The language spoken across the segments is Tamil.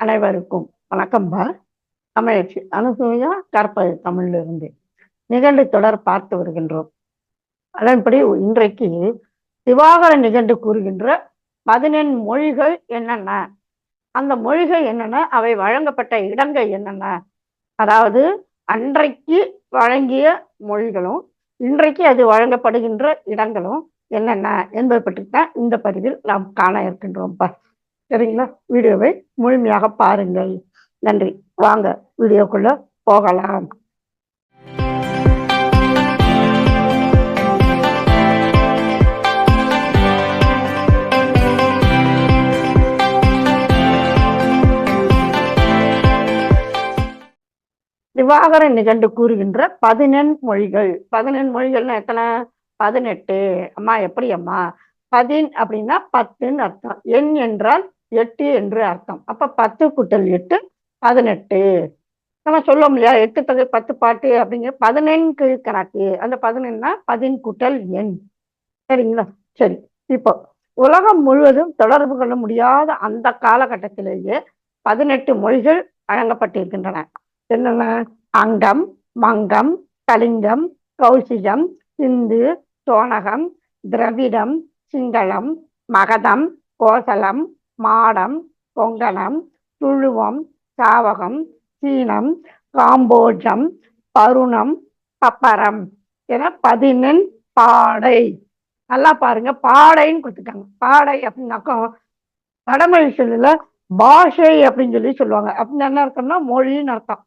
அனைவருக்கும் வணக்கம்பா. தமிழச்சி அனுசூயா கற்பது தமிழ்ல இருந்து நிகண்டு தொடர் பார்த்து வருகின்றோம். அதன்படி இன்றைக்கு திவாகர நிகண்டு கூறுகின்ற 14 மொழிகள் என்னென்ன, அந்த மொழிகள் என்னென்ன, அவை வழங்கப்பட்ட இடங்கள் என்னென்ன, அதாவது அன்றைக்கு வழங்கிய மொழிகளும் இன்றைக்கு அது வழங்கப்படுகின்ற இடங்களும் என்னென்ன என்பதை பற்றித்தான் இந்த பதிவில் நாம் காண இருக்கின்றோம்ப்பா. சரிங்களா? வீடியோவை முழுமையாக பாருங்கள். நன்றி. வாங்க வீடியோக்குள்ள போகலாம். திவாகர நிகண்டு கூறுகின்ற 14 மொழிகள். 14 மொழிகள்னா எத்தனை? 18. அம்மா எப்படி அம்மா? 10 அப்படின்னா 10ன்னு அர்த்தம். எண் என்றால் 8 என்று அர்த்தம். அப்ப 10 கூட்டல் 8 18. நம்ம சொல்லுவோம் இல்லையா, 8 தொகை 10 பாட்டு அப்படிங்கிற 14 கணக்கு. அந்த 14னா 10 கூட்டல் எண். சரிங்களா? சரி. இப்போ உலகம் முழுவதும் தொடர்பு கொள்ள முடியாத அந்த காலகட்டத்திலேயே 18 மொழிகள் வழங்கப்பட்டிருக்கின்றன. என்னென்ன? அங்கம், மங்கம், கலிங்கம், கௌசிகம், சிந்து, சோனகம், திரவிடம், சிங்களம், மகதம், கோசலம், மாடம், கொங்கணம், துளுவம், சாவகம், சீனம், காம்போஜம், பருணம், பப்பரம் என 14 பாடை. நல்லா பாருங்க, பாடைன்னு கொடுத்துட்டாங்க. பாடை அப்படின்னாக்கா வடமொழி சொல்லல பாஷை அப்படின்னு சொல்லி சொல்லுவாங்க. அப்படின்னு என்ன அர்த்தம்னா மொழின்னு அர்த்தம்.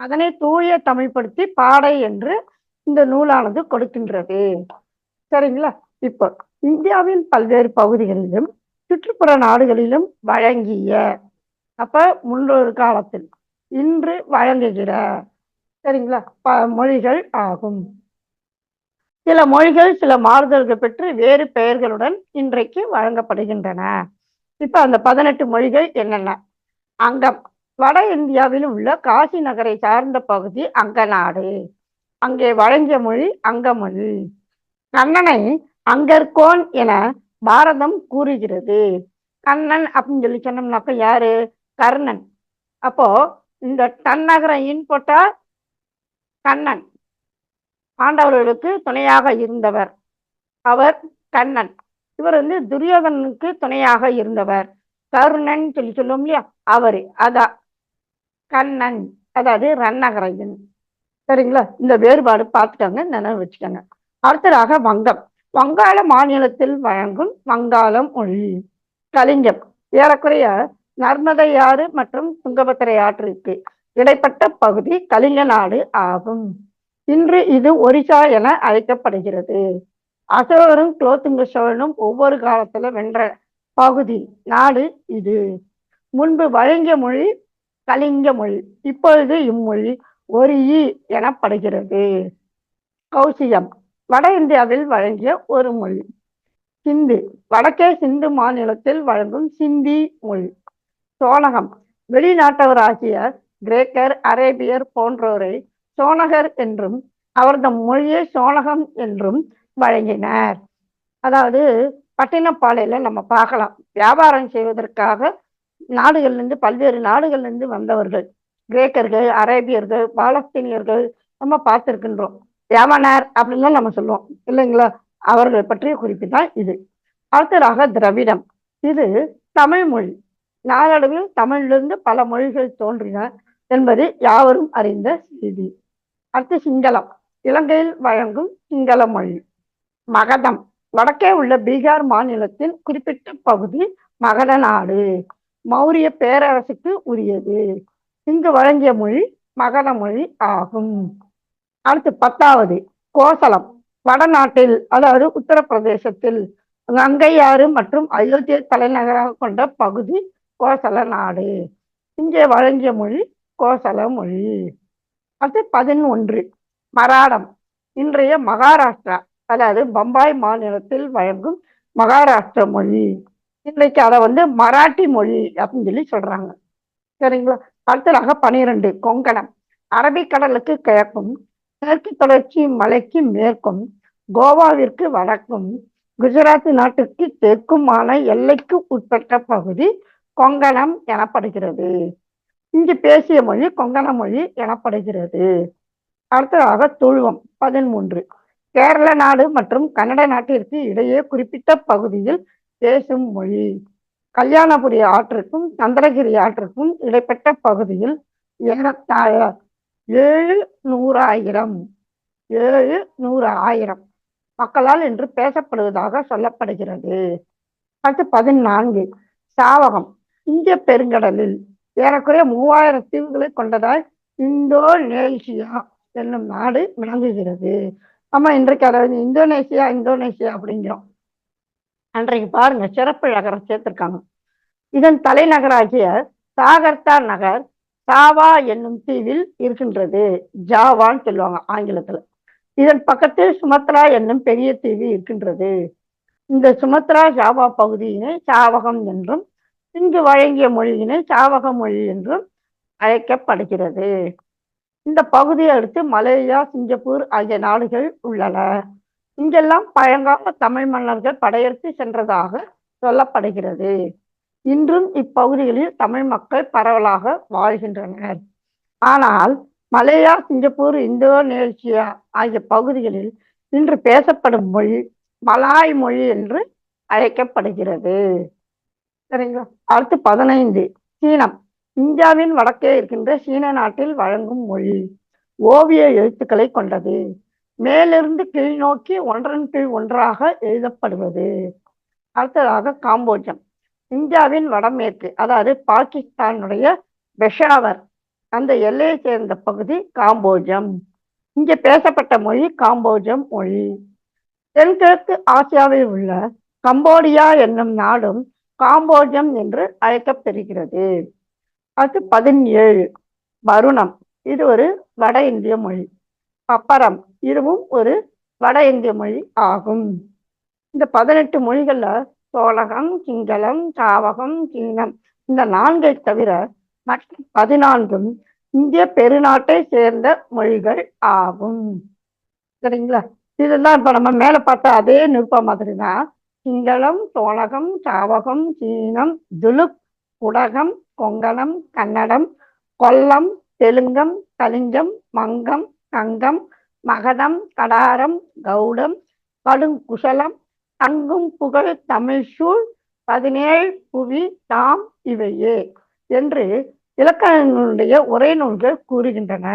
அதனை தூய தமிழ்படுத்தி பாடை என்று இந்த நூலானது கொடுக்கின்றது. சரிங்களா? இப்போ இந்தியாவின் பல்வேறு பகுதிகளிலும் சுற்றுப்புற நாடுகளிலும் வழங்கிய, அப்ப முன்னொரு காலத்தில், இன்று வழங்குகிற, சரிங்களா, மொழிகள் ஆகும். சில மொழிகள் சில மாறுதல்கள் பெற்று வேறு பெயர்களுடன் இன்றைக்கு வழங்கப்படுகின்றன. இப்ப அந்த 18 மொழிகள் என்னென்ன? அங்கம். வட இந்தியாவில் உள்ள காசி நகரை சார்ந்த பகுதி அங்கநாடு. அங்கே வழங்கிய மொழி அங்கமொழி. கண்ணனை அங்கர்கோன் என பாரதம் கூறுகிறது. கண்ணன் அப்படின்னு சொல்லி சொன்னோம்னாக்க யாரு? கர்ணன். அப்போ இந்த தன்னகரையின் போட்டா கண்ணன் பாண்டவர்களுக்கு துணையாக இருந்தவர், அவர் கண்ணன். இவர் துரியோதனனுக்கு துணையாக இருந்தவர், கர்ணன் சொல்லி சொல்லுவோம் இல்லையா, அவரு. அதான் கண்ணன், அதாவது ரன்னகரையன். சரிங்களா? இந்த வேறுபாடு பார்த்துட்டாங்க, நினைவு வச்சுட்டாங்க. அடுத்ததாக வங்கம். வங்காள மாநிலத்தில் வழங்கும் வங்காளம் மொழி. கலிங்கம். ஏறக்குறைய நர்மதை ஆறு மற்றும் துங்கபத்திரை ஆற்றிற்கு இடைப்பட்ட பகுதி கலிங்க நாடு ஆகும். இன்று இது ஒரிசா என அழைக்கப்படுகிறது. அசோகரும் குலோத்துங்க சோழனும் ஒவ்வொரு காலத்துல வென்ற பகுதி நாடு இது. முன்பு வழங்கிய மொழி கலிங்க மொழி. இப்பொழுது இம்மொழி ஒரியி எனப்படுகிறது. கௌசியம். வட இந்தியாவில் வழங்கிய ஒரு மொழி. சிந்து. வடக்கே சிந்து மாநிலத்தில் வழங்கும் சிந்தி மொழி. சோனகம். வெளிநாட்டவராகிய கிரேக்கர், அரேபியர் போன்றோரை சோனகர் என்றும் அவரது மொழியை சோனகம் என்றும் வழங்கினர். அதாவது பட்டினப்பாளையில நம்ம பார்க்கலாம், வியாபாரம் செய்வதற்காக நாடுகள்லேருந்து, பல்வேறு நாடுகள்லேருந்து வந்தவர்கள் கிரேக்கர்கள், அரேபியர்கள், பாலஸ்தீனியர்கள் நம்ம பார்த்துருக்கின்றோம். யவனர் அப்படின்னு நம்ம சொல்லுவோம் இல்லைங்களா? அவர்கள் பற்றிய குறிப்பு தான் இது. அடுத்ததாக திரவிடம். இது தமிழ் மொழி. நாளடைவில் தமிழிலிருந்து பல மொழிகள் தோன்றின என்பது யாவரும் அறிந்த செய்தி. அடுத்து சிங்களம். இலங்கையில் வழங்கும் சிங்கள மொழி. மகதம். வடக்கே உள்ள பீகார் மாநிலத்தின் குறிப்பிட்ட பகுதி மகத நாடு. மௌரிய பேரரசுக்கு உரியது. இங்கு வழங்கிய மொழி மகத மொழி ஆகும். அடுத்து 10வது கோசலம். வடநாட்டில், அதாவது உத்தரப்பிரதேசத்தில் கங்கையாறு மற்றும் அயோத்தியை தலைநகராக கொண்ட பகுதி கோசல நாடு. இங்கே வழங்கிய மொழி கோசல மொழி. அடுத்து 11 மராடம். இன்றைய மகாராஷ்டிரா, அதாவது பம்பாய் மாநிலத்தில் வழங்கும் மகாராஷ்டிர மொழி. இன்றைக்கு அதை மராட்டி மொழி அப்படின்னு சொல்லி சொல்றாங்க. சரிங்களா? அடுத்ததாக 12 கொங்கணம். அரபிக்கடலுக்கு கிழக்கும், மேற்கு தொடர்ச்சி மலைக்கு மேற்கும், கோவாவிற்கு வடக்கும், குஜராத் நாட்டுக்கு தெற்குமான எல்லைக்கு உட்பட்ட பகுதி கொங்கணம் எனப்படுகிறது. இங்கு பேசிய மொழி கொங்கண மொழி எனப்படுகிறது. அடுத்ததாக துளுவம் 13. கேரள நாடு மற்றும் கன்னட நாட்டிற்கு இடையே குறிப்பிட்ட பகுதியில் பேசும் மொழி. கல்யாணபுரி ஆற்றுக்கும் சந்திரகிரி ஆற்றுக்கும் இடைப்பட்ட பகுதியில் ஏறத்தாழ 700,000 மக்களால் இன்று பேசப்படுவதாக சொல்லப்படுகிறது. அடுத்து 14. சாவகம் இந்திய பெருங்கடலில் ஏறக்குறைய 3000 தீவுகளை கொண்டதாய் இந்தோனேசியா என்னும் நாடு விளங்குகிறது. ஆமா, இன்றைக்கு அதாவது இந்தோனேசியா இந்தோனேசியா அப்படிங்கிறோம். அன்றைக்கு பாருங்க சிறப்பு நகரம் சேர்த்திருக்காங்க. இதன் தலைநகராகிய சாகர்த்தா நகர் சாவா என்னும் தீவில் இருக்கின்றது. ஜாவான்னு சொல்லுவாங்க ஆங்கிலத்துல. இதன் பக்கத்தில் சுமத்ரா என்னும் பெரிய தீவு இருக்கின்றது. இந்த சுமத்ரா ஜாவா பகுதியினை சாவகம் என்றும் இங்கு வழங்கிய மொழியினை சாவக மொழி என்றும் அழைக்கப்படுகிறது. இந்த பகுதியை அடுத்து மலேசியா, சிங்கப்பூர் ஆகிய நாடுகள் உள்ளன. இங்கெல்லாம் பழங்கால தமிழ் மன்னர்கள் படையெடுத்து சென்றதாக சொல்லப்படுகிறது. இன்றும் இப்பகுதிகளில் தமிழ் மக்கள் பரவலாக வாழ்கின்றனர். ஆனால் மலேயா, சிங்கப்பூர், இந்தோனேசியா ஆகிய பகுதிகளில் இன்று பேசப்படும் மொழி மலாய் மொழி என்று அழைக்கப்படுகிறது. சரிங்களா? அடுத்து 15. சீனம் இந்தியாவின் வடக்கே இருக்கின்ற சீன நாட்டில் வழங்கும் மொழி. ஓவிய எழுத்துக்களை கொண்டது. மேலிருந்து கீழ் நோக்கி ஒன்றன் கீழ் ஒன்றாக எழுதப்படுவது. அடுத்ததாக காம்போஜம் இந்தியாவின் வடமேற்கு, அதாவது பாகிஸ்தானுடைய பெஷாவர் அந்த எல்லையை சேர்ந்த பகுதி காம்போஜம். இங்கே பேசப்பட்ட மொழி காம்போஜம் மொழி. தென்கிழக்கு ஆசியாவில் உள்ள கம்போடியா என்னும் நாடும் காம்போஜம் என்று அழைக்கப்பெறுகிறது. அடுத்து 17. வருணம் இது ஒரு வட இந்திய மொழி. பப்பரம் இதுவும் ஒரு வட இந்திய மொழி ஆகும். இந்த 18 மொழிகள்ல சோழகம், சிங்களம், சாவகம், சீனம் இந்த 4ஐ தவிர மற்ற 14ம் இந்திய பெருநாட்டை சேர்ந்த மொழிகள் ஆகும். சரிங்களா? இதெல்லாம் இப்ப நம்ம மேல பார்த்த அதே நுட்பம் மாதிரி தான். சிங்களம், சோழகம், சாவகம், சீனம், துலுக், குடகம், கொங்கணம், கன்னடம், கொல்லம், தெலுங்கம், கலிங்கம், மங்கம், கங்கம், மகதம், கடாரம், கவுடம், கடுங்குசலம், தங்கும் புகழ் தமிழ்சூழ் 17 புவி தாம் இவையே என்று இலக்கணங்களுடைய உரை நூல்கள் கூறுகின்றன.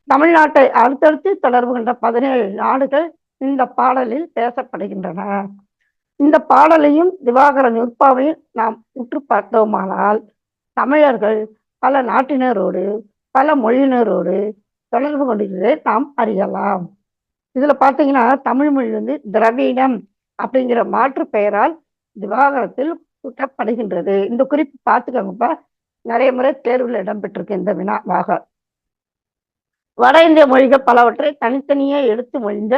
தமிழ்நாட்டை அடுத்தடுத்து தொடர்பு கொண்ட 17 நாடுகள் இந்த பாடலில் பேசப்படுகின்றன. இந்த பாடலையும் திவாகர நுட்பாவையும் நாம் உற்று பார்த்தோமானால் தமிழர்கள் பல நாட்டினரோடு பல மொழியினரோடு தொடர்பு கொண்டிருக்கிறதை நாம் அறியலாம். இதுல பாத்தீங்கன்னா தமிழ் மொழி திராவிடம் அப்படிங்கிற மாற்று பெயரால் திவாகரத்தில் சுட்டப்படுகின்றது. இந்த குறிப்பு பார்த்துக்கோங்கப்பா, நிறைய முறை தேர்வில் இடம்பெற்றிருக்கு இந்த வினாவாக. வட இந்திய மொழிகள் பலவற்றை தனித்தனியே எடுத்து மொழிந்த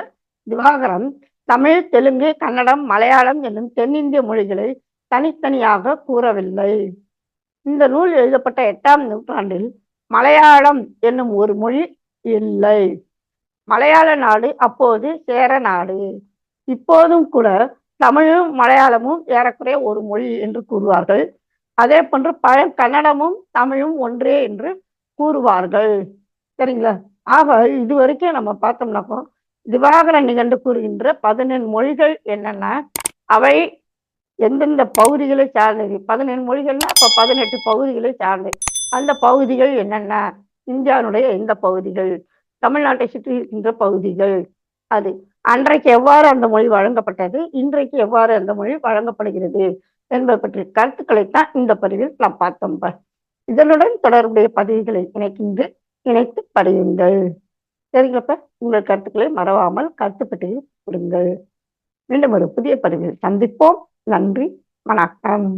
திவாகரம் தமிழ், தெலுங்கு, கன்னடம், மலையாளம் என்னும் தென்னிந்திய மொழிகளை தனித்தனியாக கூறவில்லை. இந்த நூல் எழுதப்பட்ட 8ஆம் நூற்றாண்டில் மலையாளம் என்னும் ஒரு மொழி இல்லை. மலையாள நாடு அப்போது சேர நாடு. இப்போதும் கூட தமிழும் மலையாளமும் ஏறக்குறைய ஒரு மொழி என்று கூறுவார்கள். அதே போன்று கன்னடமும் தமிழும் ஒன்றே என்று கூறுவார்கள். சரிங்களா? ஆக இதுவரைக்கும் நம்ம பார்த்தோம்னாக்கோ திவாகர நிகண்டு கூறுகின்ற 17 மொழிகள் என்னென்ன, அவை எந்தெந்த பகுதிகளை சார்ந்தது. 17 மொழிகள்னா அப்ப 18 பகுதிகளை சார்ந்தது. அந்த பகுதிகள் என்னென்ன, இந்தியாவுடைய எந்த பகுதிகள், தமிழ்நாட்டை சுற்றி இருக்கின்ற பகுதிகள், அது அன்றைக்கு எவ்வாறு அந்த மொழி வழங்கப்பட்டது, இன்றைக்கு எவ்வாறு அந்த மொழி வழங்கப்படுகிறது என்பது பற்றிய கருத்துக்களைத்தான் இந்த பதிவில் நாம் பார்த்தோம். இதனுடன் தொடர்புடைய பதிவுகளை இணைத்து படியுங்கள். சரிங்களப்ப, உங்கள் கருத்துக்களை மறவாமல் கருத்து பெட்டியில் கொடுங்கள். மீண்டும் ஒரு புதிய பதிவில் சந்திப்போம். நன்றி, வணக்கம்.